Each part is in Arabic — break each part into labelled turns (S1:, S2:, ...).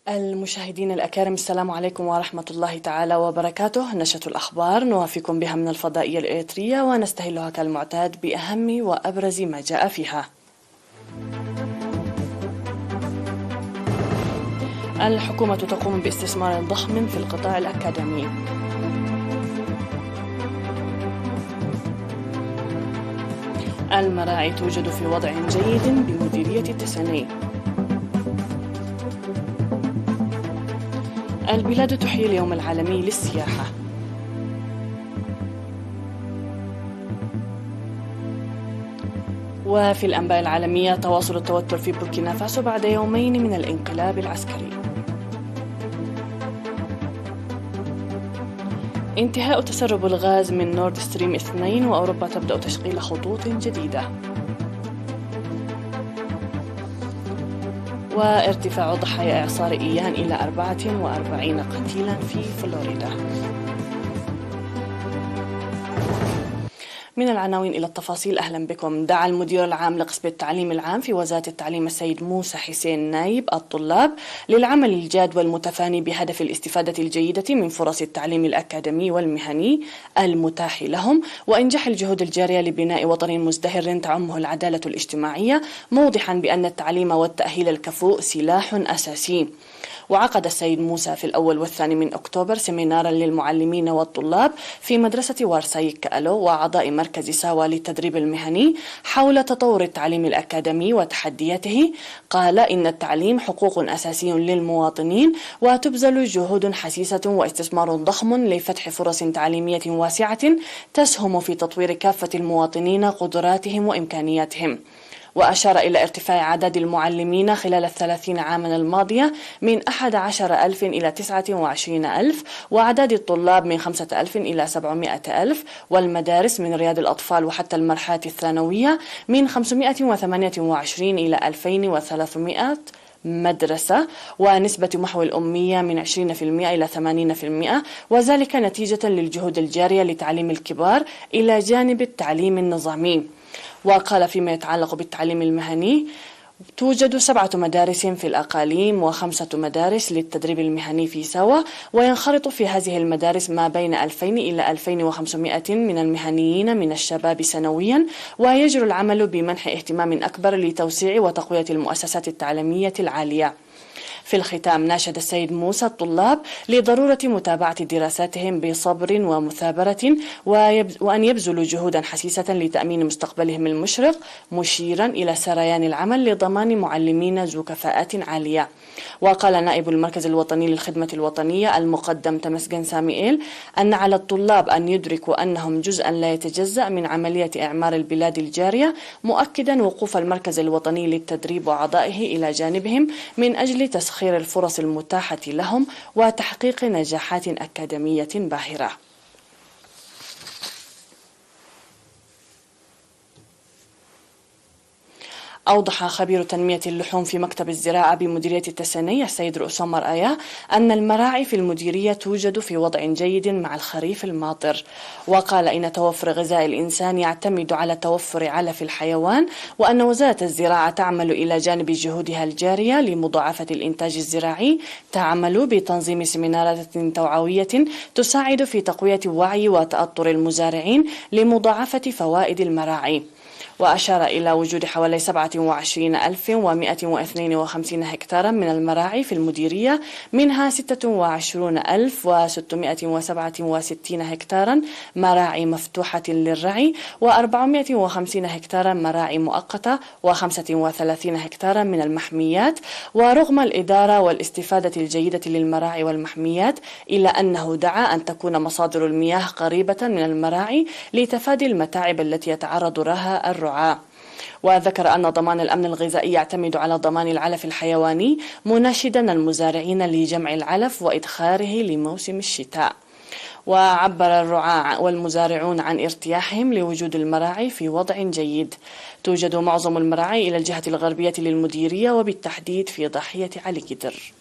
S1: المشاهدين الأكارم، السلام عليكم ورحمة الله تعالى وبركاته. نشرة الأخبار نوافيكم بها من الفضائية الإريترية، ونستهلها كالمعتاد بأهم وأبرز ما جاء فيها. الحكومة تقوم باستثمار ضخم في القطاع الأكاديمي. المراعي توجد في وضع جيد بمديرية التسني. البلاد تحيي اليوم العالمي للسياحة. وفي الأنباء العالمية، تواصل التوتر في بوركينا فاسو بعد يومين من الانقلاب العسكري. انتهاء تسرب الغاز من نورد ستريم 2، وأوروبا تبدأ تشغيل خطوط جديدة. وارتفاع ضحايا إعصار إيان إلى 44 قتيلا في فلوريدا. من العناوين إلى التفاصيل، أهلا بكم. دعا المدير العام لقسم التعليم العام في وزارة التعليم السيد موسى حسين نايب الطلاب للعمل الجاد والمتفاني بهدف الاستفادة الجيدة من فرص التعليم الأكاديمي والمهني المتاح لهم، وإنجاح الجهود الجارية لبناء وطن مزدهر تعمه العدالة الاجتماعية، موضحا بأن التعليم والتأهيل الكفؤ سلاح أساسي. وعقد السيد موسى في الأول والثاني من أكتوبر سيمينارا للمعلمين والطلاب في مدرسة وارساي كألو وأعضاء مركز ساوا للتدريب المهني حول تطور التعليم الأكاديمي وتحدياته. قال إن التعليم حقوق أساسي للمواطنين، وتبذل جهود حسيسة واستثمار ضخم لفتح فرص تعليمية واسعة تسهم في تطوير كافة المواطنين قدراتهم وإمكانياتهم. وأشار إلى ارتفاع عدد المعلمين خلال 30 عاما الماضية من 11,000 إلى 29,000، وأعداد الطلاب من 5,000 إلى 700,000، والمدارس من رياض الأطفال وحتى المرحلة الثانوية من 528 إلى 2,300 مدرسة، ونسبة محو الأمية من 20% إلى 80%، وذلك نتيجة للجهود الجارية لتعليم الكبار إلى جانب التعليم النظامي. وقال فيما يتعلق بالتعليم المهني، توجد 7 مدارس في الأقاليم و5 مدارس للتدريب المهني في سوا، وينخرط في هذه المدارس ما بين 2000 إلى 2500 من المهنيين من الشباب سنويا، ويجري العمل بمنح اهتمام أكبر لتوسيع وتقوية المؤسسات التعليمية العالية. في الختام، ناشد السيد موسى الطلاب لضرورة متابعة دراساتهم بصبر ومثابرة، وأن يبذلوا جهودا حسيسة لتأمين مستقبلهم المشرق، مشيرا إلى سريان العمل لضمان معلمين ذو كفاءات عالية. وقال نائب المركز الوطني للخدمة الوطنية المقدم تمسجن ساميئيل أن على الطلاب أن يدركوا أنهم جزءا لا يتجزأ من عملية إعمار البلاد الجارية، مؤكدا وقوف المركز الوطني للتدريب وأعضائه إلى جانبهم من أجل تسخير الفرص المتاحة لهم وتحقيق نجاحات أكاديمية باهرة. أوضح خبير تنمية اللحوم في مكتب الزراعة بمديرية التسني السيد رؤسام مرآية أن المراعي في المديرية توجد في وضع جيد مع الخريف الماطر. وقال إن توفر غذاء الإنسان يعتمد على توفر علف الحيوان، وأن وزارة الزراعة تعمل إلى جانب جهودها الجارية لمضاعفة الإنتاج الزراعي، تعمل بتنظيم سيمينارات توعوية تساعد في تقوية وعي وتأطر المزارعين لمضاعفة فوائد المراعي. وأشار إلى وجود حوالي 27,152 هكتارا من المراعي في المديرية، منها 26,667 هكتارا مراعي مفتوحة للرعي، و450 هكتارا مراعي مؤقتة، و35 هكتارا من المحميات. ورغم الإدارة والاستفادة الجيدة للمراعي والمحميات، إلا أنه دعا أن تكون مصادر المياه قريبة من المراعي لتفادي المتاعب التي يتعرض لها الرعاة. وذكر أن ضمان الأمن الغذائي يعتمد على ضمان العلف الحيواني، مناشدا المزارعين لجمع العلف وإدخاره لموسم الشتاء. وعبر الرعاة والمزارعون عن ارتياحهم لوجود المراعي في وضع جيد. توجد معظم المراعي إلى الجهة الغربية للمديرية، وبالتحديد في ضاحية علي قدر.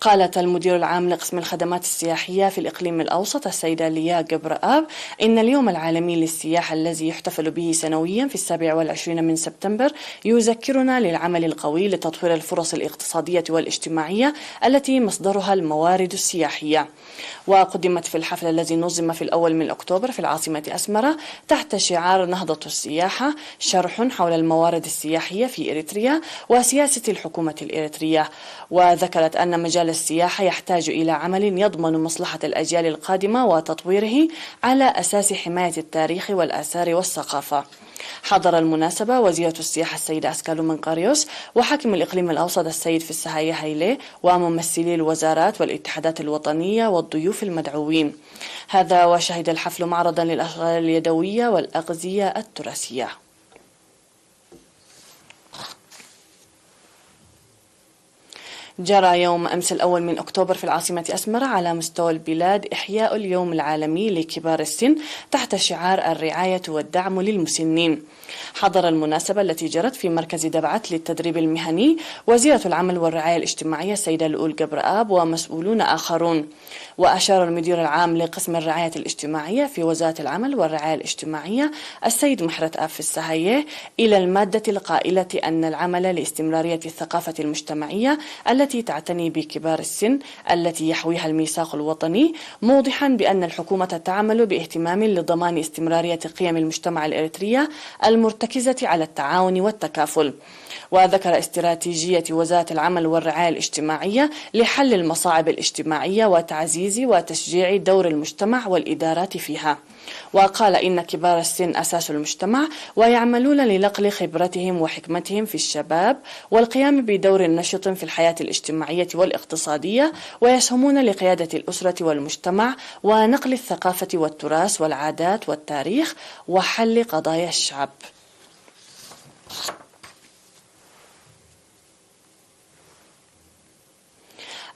S1: قالت المدير العام لقسم الخدمات السياحية في الإقليم الأوسط السيدة ليا جبرآب إن اليوم العالمي للسياحة الذي يحتفل به سنويا في 27 من سبتمبر يذكرنا للعمل القوي لتطوير الفرص الاقتصادية والاجتماعية التي مصدرها الموارد السياحية. وقدمت في الحفل الذي نظم في الأول من أكتوبر في العاصمة أسمرة تحت شعار نهضة السياحة شرح حول الموارد السياحية في إريتريا وسياسة الحكومة الإريترية. وذكرت أن مجال السياحة يحتاج إلى عمل يضمن مصلحة الأجيال القادمة وتطويره على أساس حماية التاريخ والآثار والثقافة. حضر المناسبة وزيرة السياحة السيدة أسكالو منقاريوس وحاكم الإقليم الأوسط السيد في السهاية هايلي وممثلي الوزارات والاتحادات الوطنية والضيوف المدعوين. هذا وشهد الحفل معرضا للأشغال اليدوية والأغذية التراثية. جرى يوم أمس الأول من أكتوبر في العاصمة أسمرة على مستوى البلاد إحياء اليوم العالمي لكبار السن تحت شعار الرعاية والدعم للمسنين. حضر المناسبة التي جرت في مركز دبعت للتدريب المهني وزيرة العمل والرعاية الاجتماعية السيدة لؤول جبرآب ومسؤولون آخرون. وأشار المدير العام لقسم الرعاية الاجتماعية في وزارة العمل والرعاية الاجتماعية السيد محرت آب في السهاية إلى المادة القائلة أن العمل لاستمرارية الثقافة المجتمعية التي تعتني بكبار السن التي يحويها الميثاق الوطني، موضحا بأن الحكومة تعمل باهتمام لضمان استمرارية قيم المجتمع الإريتري المرتكزة على التعاون والتكافل. وذكر استراتيجية وزارة العمل والرعاية الاجتماعية لحل المصاعب الاجتماعية وتعزيز وتشجيع دور المجتمع والإدارات فيها. وقال إن كبار السن أساس المجتمع ويعملون لنقل خبرتهم وحكمتهم في الشباب والقيام بدور نشط في الحياة الاجتماعية والاقتصادية ويسهمون لقيادة الأسرة والمجتمع ونقل الثقافة والتراث والعادات والتاريخ وحل قضايا الشعب.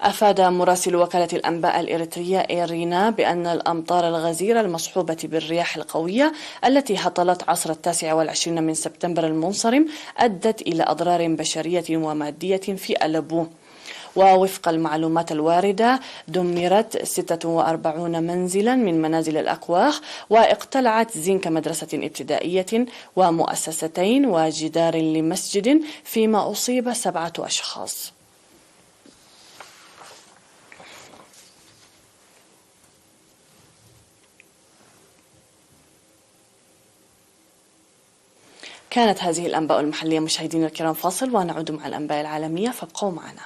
S1: أفاد مراسل وكالة الأنباء الإريترية إيرينا بأن الأمطار الغزيرة المصحوبة بالرياح القوية التي هطلت عصر 29 من سبتمبر المنصرم أدت إلى أضرار بشرية ومادية في ألبو. ووفق المعلومات الواردة دمرت 46 منزلا من منازل الأكواخ واقتلعت زنك مدرسة ابتدائية ومؤسستين وجدار لمسجد فيما أصيب 7 أشخاص. كانت هذه الأنباء المحلية مشاهدينا الكرام، فاصل ونعود مع الأنباء العالمية فابقوا معنا.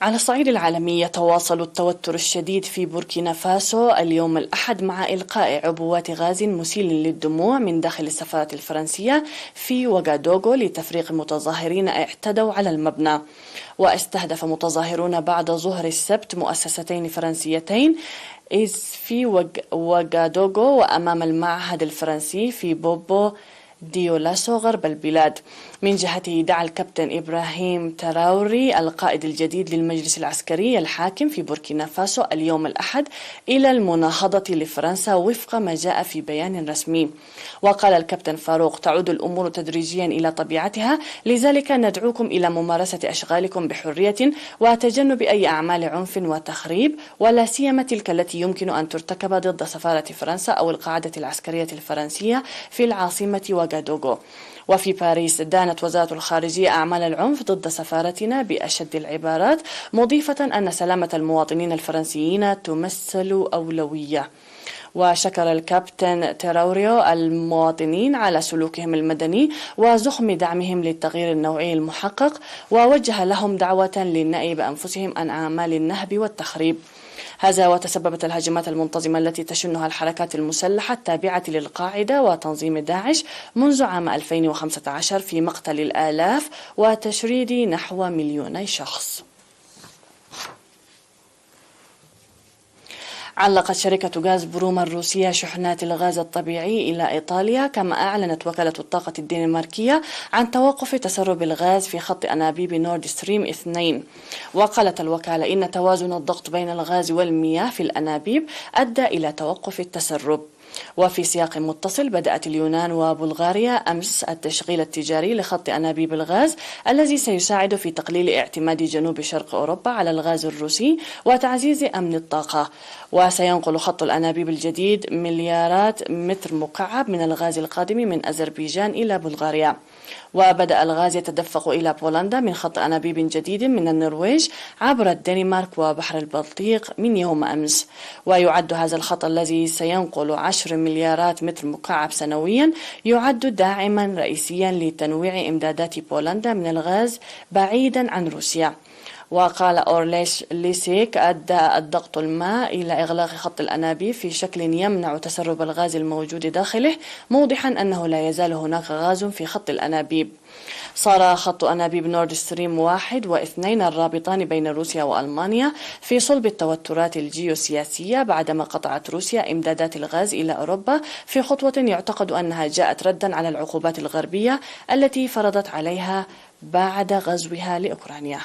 S1: على الصعيد العالمي يتواصل التوتر الشديد في بوركينا فاسو اليوم الأحد مع إلقاء عبوات غاز مسيل للدموع من داخل السفارة الفرنسية في وغادوغو لتفريق متظاهرين اعتدوا على المبنى. واستهدف متظاهرون بعد ظهر السبت مؤسستين فرنسيتين في وغادوغو وأمام المعهد الفرنسي في بوبو ديولاسو غرب البلاد. من جهته دعا الكابتن إبراهيم تراوري القائد الجديد للمجلس العسكري الحاكم في بوركينا فاسو اليوم الأحد إلى المناهضة لفرنسا وفق ما جاء في بيان رسمي. وقال الكابتن فاروق: تعود الأمور تدريجيا إلى طبيعتها، لذلك ندعوكم إلى ممارسة أشغالكم بحرية وتجنب أي أعمال عنف وتخريب، ولا سيما تلك التي يمكن أن ترتكب ضد سفارة فرنسا أو القاعدة العسكرية الفرنسية في العاصمة وغادوغو. وفي باريس دانت وزارة الخارجية أعمال العنف ضد سفارتنا بأشد العبارات، مضيفة أن سلامة المواطنين الفرنسيين تمثل أولوية. وشكر الكابتن تراوريو المواطنين على سلوكهم المدني وزخم دعمهم للتغيير النوعي المحقق، ووجه لهم دعوة للنأي بأنفسهم عن أعمال النهب والتخريب. هذا وتسببت الهجمات المنتظمة التي تشنها الحركات المسلحة التابعة للقاعدة وتنظيم داعش منذ عام 2015 في مقتل الآلاف وتشريد نحو 2,000,000 شخص. علقت شركة غاز بروما الروسية شحنات الغاز الطبيعي إلى إيطاليا، كما أعلنت وكالة الطاقة الدنماركية عن توقف تسرب الغاز في خط أنابيب نورد ستريم 2. وقالت الوكالة إن توازن الضغط بين الغاز والمياه في الأنابيب أدى إلى توقف التسرب. وفي سياق متصل، بدأت اليونان وبلغاريا أمس التشغيل التجاري لخط أنابيب الغاز الذي سيساعد في تقليل اعتماد جنوب شرق أوروبا على الغاز الروسي وتعزيز أمن الطاقة. وسينقل خط الأنابيب الجديد مليارات متر مكعب من الغاز القادم من أذربيجان إلى بلغاريا. وبدأ الغاز يتدفق إلى بولندا من خط أنابيب جديد من النرويج عبر الدنمارك وبحر البلطيق من يوم أمس. ويعد هذا الخط الذي سينقل 10 مليارات متر مكعب سنويا يعد داعما رئيسيا لتنويع إمدادات بولندا من الغاز بعيدا عن روسيا. وقال أورليش ليسيك أدى الضغط الماء إلى إغلاق خط الأنابيب في شكل يمنع تسرب الغاز الموجود داخله، موضحا أنه لا يزال هناك غاز في خط الأنابيب. صار خط أنابيب نورد ستريم 1 و2 الرابطان بين روسيا وألمانيا في صلب التوترات الجيوسياسية بعدما قطعت روسيا إمدادات الغاز إلى أوروبا في خطوة يعتقد أنها جاءت ردا على العقوبات الغربية التي فرضت عليها بعد غزوها لأوكرانيا.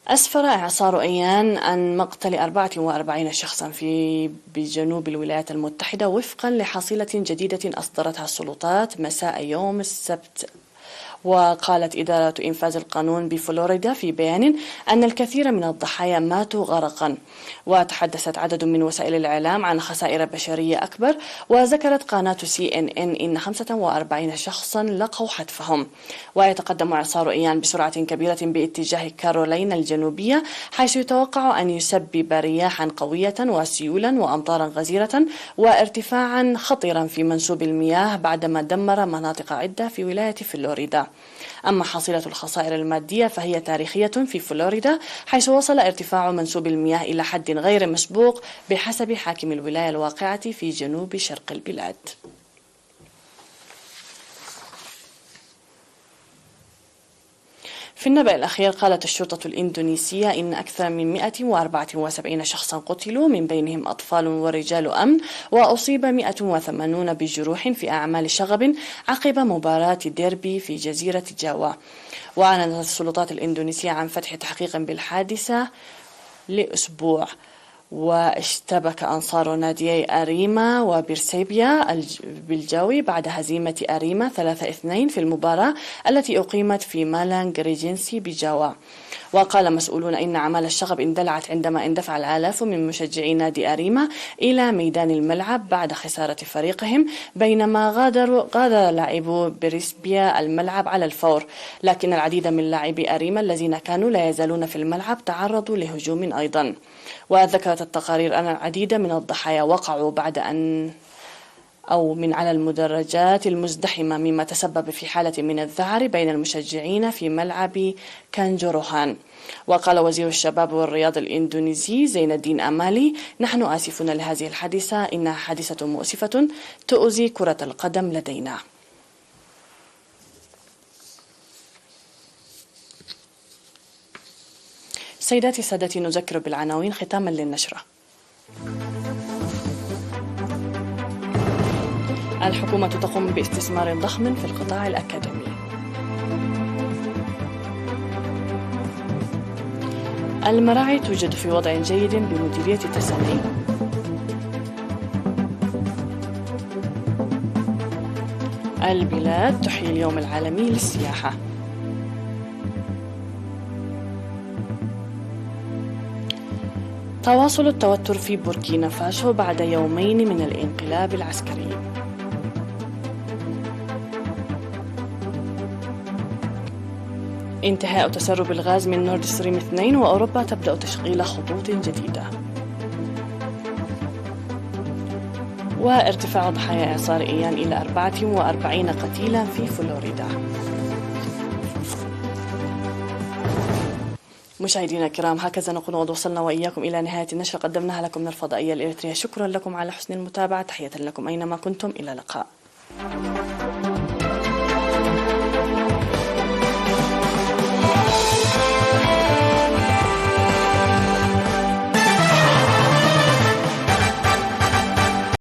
S1: أسفر إعصار أيان عن مقتل 44 شخصا بجنوب الولايات المتحدة وفقا لحصيلة جديدة أصدرتها السلطات مساء يوم السبت. وقالت إدارة إنفاذ القانون بفلوريدا في بيان أن الكثير من الضحايا ماتوا غرقا. وتحدثت عدد من وسائل الإعلام عن خسائر بشرية أكبر، وذكرت قناة CNN إن 45 شخصا لقوا حتفهم. ويتقدم إعصار إيان بسرعة كبيرة باتجاه كارولينا الجنوبية، حيث يتوقع أن يسبب رياحا قوية وسيولا وأمطارا غزيرة وارتفاعا خطيرا في منسوب المياه بعدما دمر مناطق عدة في ولاية فلوريدا. أما حصيلة الخسائر المادية فهي تاريخية في فلوريدا، حيث وصل ارتفاع منسوب المياه إلى حد غير مسبوق بحسب حاكم الولاية الواقعة في جنوب شرق البلاد. في النبأ الأخير، قالت الشرطة الإندونيسية إن أكثر من 174 شخصا قتلوا، من بينهم أطفال ورجال أمن، وأصيب 180 بجروح في أعمال شغب عقب مباراة ديربي في جزيرة جاوا. وأعلنت السلطات الإندونيسية عن فتح تحقيق بالحادثة لأسبوع. واشتبك أنصار ناديي أريما وبرسيبيا بالجاوي بعد هزيمة أريما 3-2 في المباراة التي أقيمت في مالانج ريجنسي بجاوا. وقال مسؤولون إن أعمال الشغب اندلعت عندما اندفع الآلاف من مشجعي نادي أريما إلى ميدان الملعب بعد خسارة فريقهم، بينما غادر لاعبو بريسبيا الملعب على الفور. لكن العديد من لاعبي أريما الذين كانوا لا يزالون في الملعب تعرضوا لهجوم أيضا. وذكرت التقارير أن العديد من الضحايا وقعوا بعد أن من على المدرجات المزدحمة، مما تسبب في حالة من الذعر بين المشجعين في ملعب كانجوروهان. وقال وزير الشباب والرياضة الإندونيسي زين الدين أمالي: نحن آسفون لهذه الحادثة، إنها حادثة مؤسفة تؤذي كرة القدم لدينا. سيداتي سادتي، نذكر بالعناوين ختاما للنشرة. الحكومة تقوم باستثمار ضخم في القطاع الأكاديمي. المراعي توجد في وضع جيد بمديرية تسني. البلاد تحيي اليوم العالمي للسياحة. تواصل التوتر في بوركينا فاسو بعد يومين من الانقلاب العسكري. انتهاء تسرب الغاز من نورد ستريم 2، وأوروبا تبدأ تشغيل خطوط جديدة. وارتفاع ضحايا إعصار إيان إلى 44 قتيلا في فلوريدا. مشاهدينا الكرام، هكذا نكون قد وصلنا وإياكم إلى نهاية النشرة قدمناها لكم من الفضائية الإريترية. شكرا لكم على حسن المتابعة، تحية لكم أينما كنتم، إلى اللقاء.